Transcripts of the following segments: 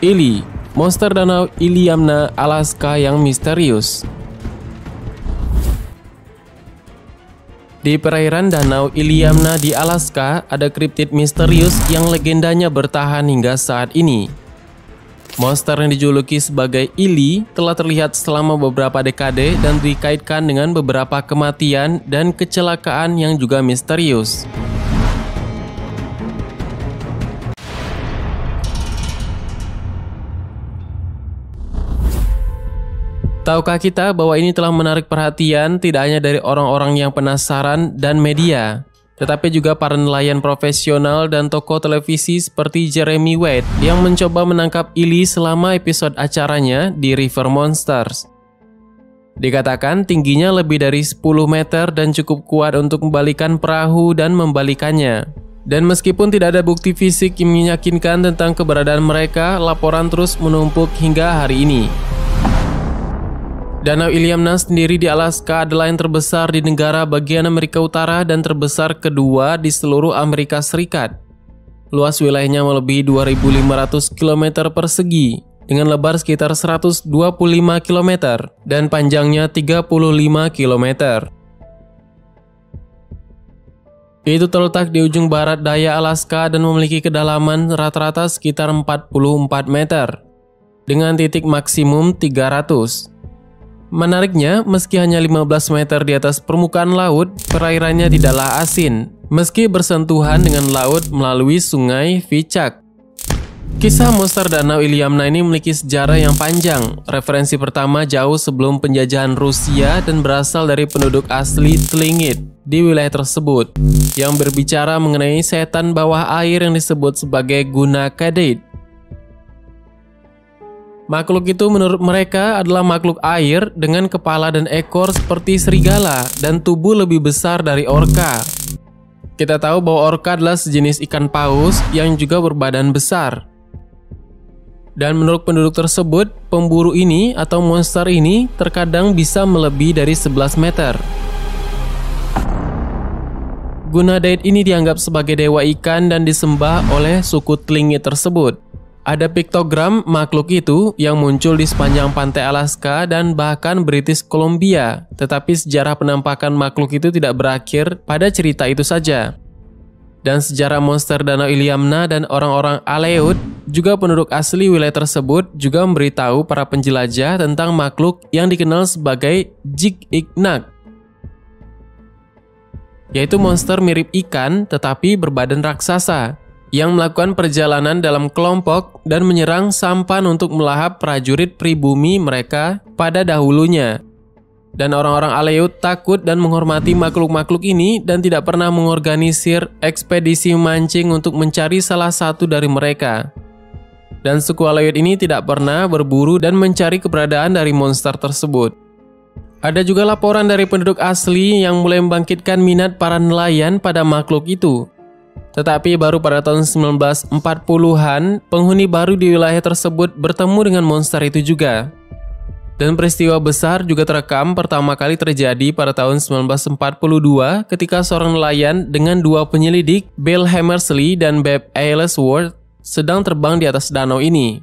Ili, monster danau Iliamna, Alaska yang misterius. Di perairan danau Iliamna di Alaska, ada kriptid misterius yang legendanya bertahan hingga saat ini. Monster yang dijuluki sebagai Ili telah terlihat selama beberapa dekade dan dikaitkan dengan beberapa kematian dan kecelakaan yang juga misterius. Tahukah kita bahwa ini telah menarik perhatian tidak hanya dari orang-orang yang penasaran dan media, tetapi juga para nelayan profesional dan tokoh televisi seperti Jeremy Wade yang mencoba menangkap Ili selama episode acaranya di River Monsters. Dikatakan tingginya lebih dari 10 meter dan cukup kuat untuk membalikan perahu dan membalikannya. Dan meskipun tidak ada bukti fisik yang meyakinkan tentang keberadaan mereka, laporan terus menumpuk hingga hari ini. Danau Iliamna sendiri di Alaska adalah yang terbesar di negara bagian Amerika Utara dan terbesar kedua di seluruh Amerika Serikat. Luas wilayahnya melebihi 2.500 km persegi dengan lebar sekitar 125 km dan panjangnya 35 km. Itu terletak di ujung barat daya Alaska dan memiliki kedalaman rata-rata sekitar 44 meter dengan titik maksimum 300. Menariknya, meski hanya 15 meter di atas permukaan laut, perairannya tidaklah asin, meski bersentuhan dengan laut melalui sungai Vichak. Kisah monster danau Iliamna ini memiliki sejarah yang panjang. Referensi pertama jauh sebelum penjajahan Rusia dan berasal dari penduduk asli Tlingit di wilayah tersebut, yang berbicara mengenai setan bawah air yang disebut sebagai Guna Kadeit. Makhluk itu menurut mereka adalah makhluk air dengan kepala dan ekor seperti serigala dan tubuh lebih besar dari orca. Kita tahu bahwa orca adalah sejenis ikan paus yang juga berbadan besar. Dan menurut penduduk tersebut, pemburu ini atau monster ini terkadang bisa melebihi dari 11 meter. Guna Kadeit ini dianggap sebagai dewa ikan dan disembah oleh suku Tlingit tersebut. Ada piktogram makhluk itu yang muncul di sepanjang pantai Alaska dan bahkan British Columbia, tetapi sejarah penampakan makhluk itu tidak berakhir pada cerita itu saja. Dan sejarah monster danau Iliamna dan orang-orang Aleut, juga penduduk asli wilayah tersebut, juga memberitahu para penjelajah tentang makhluk yang dikenal sebagai Jig-Ignak, yaitu monster mirip ikan tetapi berbadan raksasa, yang melakukan perjalanan dalam kelompok dan menyerang sampan untuk melahap prajurit pribumi mereka pada dahulunya. Dan orang-orang Aleut takut dan menghormati makhluk-makhluk ini dan tidak pernah mengorganisir ekspedisi mancing untuk mencari salah satu dari mereka. Dan suku Aleut ini tidak pernah berburu dan mencari keberadaan dari monster tersebut. Ada juga laporan dari penduduk asli yang mulai membangkitkan minat para nelayan pada makhluk itu. Tetapi baru pada tahun 1940-an, penghuni baru di wilayah tersebut bertemu dengan monster itu juga. Dan peristiwa besar juga terekam pertama kali terjadi pada tahun 1942 ketika seorang nelayan dengan dua penyelidik, Bill Hammersley dan Babe Aylesworth, sedang terbang di atas danau ini.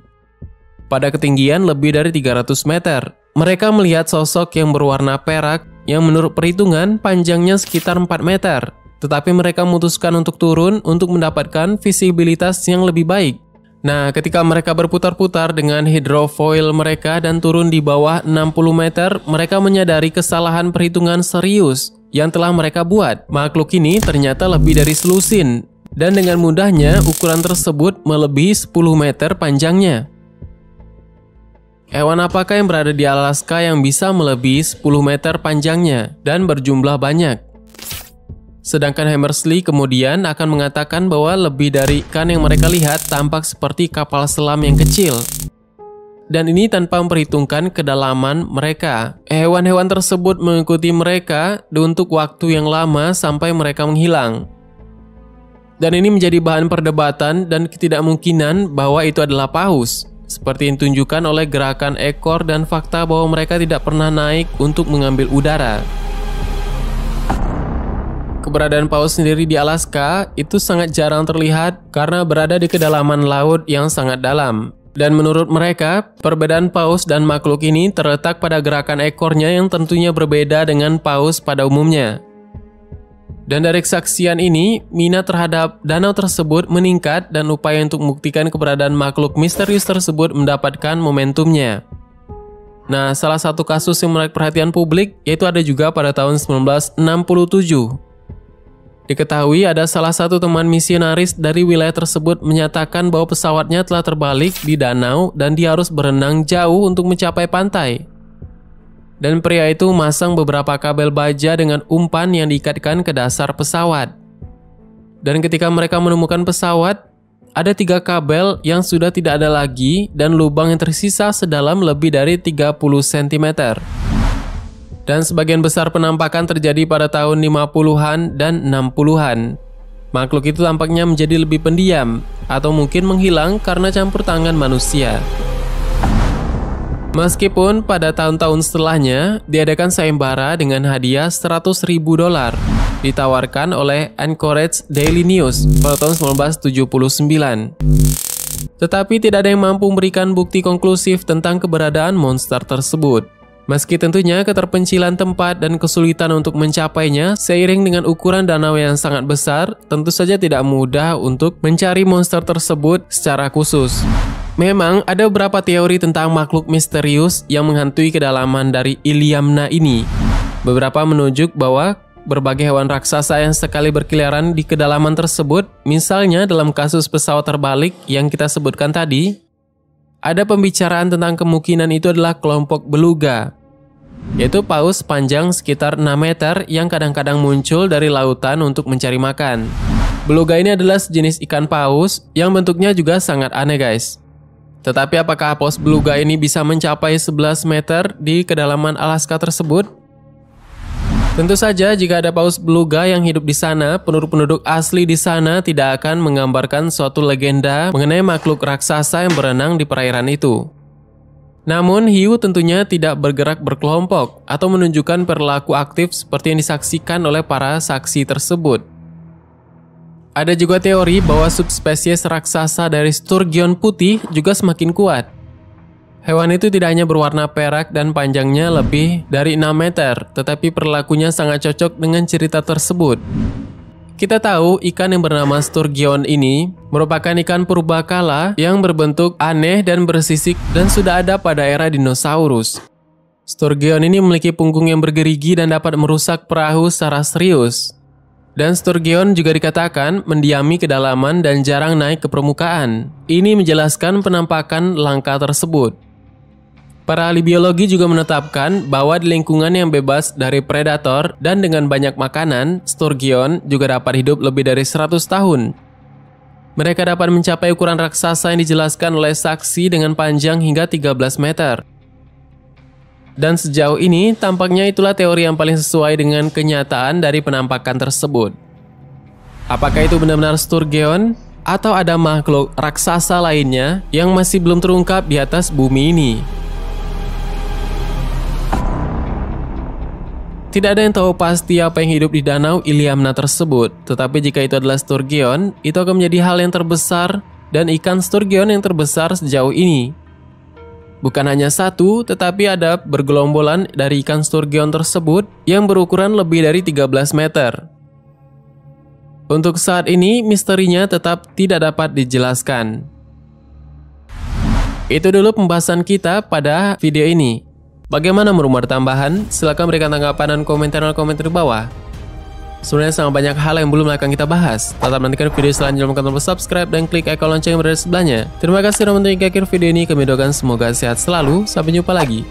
Pada ketinggian lebih dari 300 meter, mereka melihat sosok yang berwarna perak yang menurut perhitungan panjangnya sekitar 4 meter. Tetapi mereka memutuskan untuk turun untuk mendapatkan visibilitas yang lebih baik. Nah, ketika mereka berputar-putar dengan hidrofoil mereka dan turun di bawah 60 meter, mereka menyadari kesalahan perhitungan serius yang telah mereka buat. Makhluk ini ternyata lebih dari selusin, dan dengan mudahnya ukuran tersebut melebihi 10 meter panjangnya. Hewan apakah yang berada di Alaska yang bisa melebihi 10 meter panjangnya dan berjumlah banyak? Sedangkan Hammersley kemudian akan mengatakan bahwa lebih dari ikan yang mereka lihat tampak seperti kapal selam yang kecil. Dan ini tanpa memperhitungkan kedalaman mereka. Hewan-hewan tersebut mengikuti mereka untuk waktu yang lama sampai mereka menghilang. Dan ini menjadi bahan perdebatan dan ketidakmungkinan bahwa itu adalah paus, seperti yang ditunjukkan oleh gerakan ekor dan fakta bahwa mereka tidak pernah naik untuk mengambil udara. Keberadaan paus sendiri di Alaska itu sangat jarang terlihat karena berada di kedalaman laut yang sangat dalam. Dan menurut mereka, perbedaan paus dan makhluk ini terletak pada gerakan ekornya yang tentunya berbeda dengan paus pada umumnya. Dan dari kesaksian ini, minat terhadap danau tersebut meningkat dan upaya untuk membuktikan keberadaan makhluk misterius tersebut mendapatkan momentumnya. Nah, salah satu kasus yang menarik perhatian publik yaitu ada juga pada tahun 1967. Diketahui ada salah satu teman misionaris dari wilayah tersebut menyatakan bahwa pesawatnya telah terbalik di danau dan dia harus berenang jauh untuk mencapai pantai. Dan pria itu memasang beberapa kabel baja dengan umpan yang diikatkan ke dasar pesawat. Dan ketika mereka menemukan pesawat, ada 3 kabel yang sudah tidak ada lagi dan lubang yang tersisa sedalam lebih dari 30 cm. Dan sebagian besar penampakan terjadi pada tahun 50-an dan 60-an. Makhluk itu tampaknya menjadi lebih pendiam atau mungkin menghilang karena campur tangan manusia. Meskipun pada tahun-tahun setelahnya diadakan sayembara dengan hadiah $100.000 ditawarkan oleh Anchorage Daily News pada tahun 1979. Tetapi tidak ada yang mampu memberikan bukti konklusif tentang keberadaan monster tersebut. Meski tentunya keterpencilan tempat dan kesulitan untuk mencapainya seiring dengan ukuran danau yang sangat besar, tentu saja tidak mudah untuk mencari monster tersebut secara khusus. Memang ada beberapa teori tentang makhluk misterius yang menghantui kedalaman dari Iliamna ini. Beberapa menunjuk bahwa berbagai hewan raksasa yang sekali berkeliaran di kedalaman tersebut, misalnya dalam kasus pesawat terbalik yang kita sebutkan tadi, ada pembicaraan tentang kemungkinan itu adalah kelompok beluga, yaitu paus panjang sekitar 6 meter yang kadang-kadang muncul dari lautan untuk mencari makan. Beluga ini adalah sejenis ikan paus yang bentuknya juga sangat aneh guys. Tetapi apakah paus beluga ini bisa mencapai 11 meter di kedalaman Alaska tersebut? Tentu saja jika ada paus beluga yang hidup di sana, penduduk-penduduk asli di sana tidak akan menggambarkan suatu legenda mengenai makhluk raksasa yang berenang di perairan itu. Namun, hiu tentunya tidak bergerak berkelompok atau menunjukkan perilaku aktif seperti yang disaksikan oleh para saksi tersebut. Ada juga teori bahwa subspesies raksasa dari sturgeon putih juga semakin kuat. Hewan itu tidak hanya berwarna perak dan panjangnya lebih dari 6 meter, tetapi perilakunya sangat cocok dengan cerita tersebut. Kita tahu ikan yang bernama sturgeon ini merupakan ikan purbakala yang berbentuk aneh dan bersisik dan sudah ada pada era dinosaurus. Sturgeon ini memiliki punggung yang bergerigi dan dapat merusak perahu secara serius. Dan sturgeon juga dikatakan mendiami kedalaman dan jarang naik ke permukaan. Ini menjelaskan penampakan langka tersebut. Para ahli biologi juga menetapkan bahwa di lingkungan yang bebas dari predator dan dengan banyak makanan, sturgeon juga dapat hidup lebih dari 100 tahun. Mereka dapat mencapai ukuran raksasa yang dijelaskan oleh saksi dengan panjang hingga 13 meter. Dan sejauh ini, tampaknya itulah teori yang paling sesuai dengan kenyataan dari penampakan tersebut. Apakah itu benar-benar sturgeon? Atau ada makhluk raksasa lainnya yang masih belum terungkap di atas bumi ini? Tidak ada yang tahu pasti apa yang hidup di danau Iliamna tersebut, tetapi jika itu adalah sturgeon, itu akan menjadi hal yang terbesar dan ikan sturgeon yang terbesar sejauh ini. Bukan hanya satu, tetapi ada bergelombolan dari ikan sturgeon tersebut yang berukuran lebih dari 13 meter. Untuk saat ini, misterinya tetap tidak dapat dijelaskan. Itu dulu pembahasan kita pada video ini. Bagaimana menurut tambahan? Silahkan berikan tanggapan dan komentar di bawah. Sebenarnya sangat banyak hal yang belum akan kita bahas. Tetap nantikan video selanjutnya, jangan lupa subscribe dan klik ikon lonceng yang berada di sebelahnya. Terima kasih sudah menonton hingga akhir video ini. Kami doakan semoga sehat selalu. Sampai jumpa lagi.